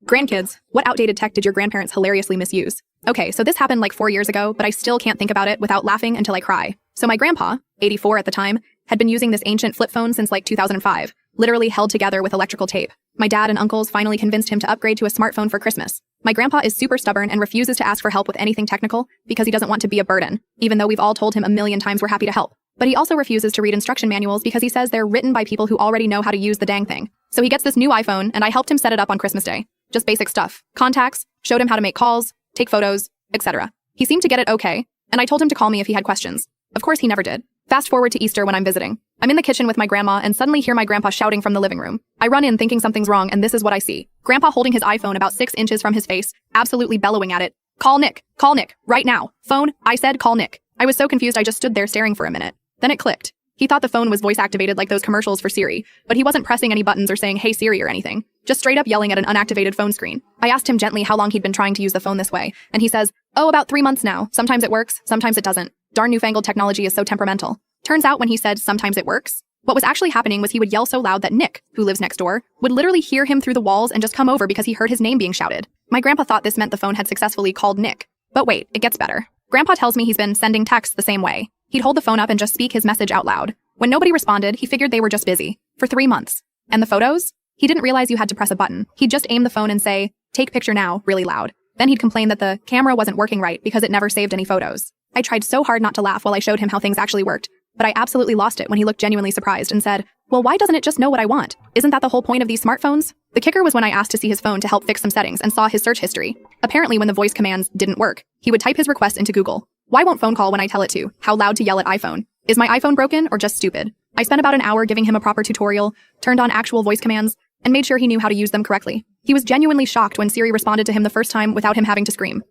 Grandkids, what outdated tech did your grandparents hilariously misuse? Okay, so this happened like 4 years ago, but I still can't think about it without laughing until I cry. So my grandpa, 84 at the time, had been using this ancient flip phone since like 2005, literally held together with electrical tape. My dad and uncles finally convinced him to upgrade to a smartphone for Christmas. My grandpa is super stubborn and refuses to ask for help with anything technical because he doesn't want to be a burden, even though we've all told him a million times we're happy to help. But he also refuses to read instruction manuals because he says they're written by people who already know how to use the dang thing. So he gets this new iPhone, and I helped him set it up on Christmas Day. Just basic stuff. Contacts, showed him how to make calls, take photos, etc. He seemed to get it okay, and I told him to call me if he had questions. Of course, he never did. Fast forward to Easter when I'm visiting. I'm in the kitchen with my grandma and suddenly hear my grandpa shouting from the living room. I run in thinking something's wrong, and this is what I see. Grandpa holding his iPhone about 6 inches from his face, absolutely bellowing at it. Call Nick, right now. Phone, I said call Nick. I was so confused I just stood there staring for a minute. Then it clicked. He thought the phone was voice activated like those commercials for Siri, but he wasn't pressing any buttons or saying, "Hey Siri" or anything. Just straight up yelling at an unactivated phone screen. I asked him gently how long he'd been trying to use the phone this way, and he says, "Oh, about 3 months now. Sometimes it works, sometimes it doesn't. Darn newfangled technology is so temperamental." Turns out when he said, "sometimes it works," what was actually happening was he would yell so loud that Nick, who lives next door, would literally hear him through the walls and just come over because he heard his name being shouted. My grandpa thought this meant the phone had successfully called Nick. But wait, it gets better. Grandpa tells me he's been sending texts the same way. He'd hold the phone up and just speak his message out loud. When nobody responded, he figured they were just busy. For 3 months. And the photos? He didn't realize you had to press a button. He'd just aim the phone and say, "Take picture now," really loud. Then he'd complain that the camera wasn't working right because it never saved any photos. I tried so hard not to laugh while I showed him how things actually worked, but I absolutely lost it when he looked genuinely surprised and said, "Well, why doesn't it just know what I want? Isn't that the whole point of these smartphones?" The kicker was when I asked to see his phone to help fix some settings and saw his search history. Apparently when the voice commands didn't work, he would type his request into Google. Why won't phone call when I tell it to? How loud to yell at iPhone? Is my iPhone broken or just stupid? I spent about an hour giving him a proper tutorial, turned on actual voice commands, and made sure he knew how to use them correctly. He was genuinely shocked when Siri responded to him the first time without him having to scream.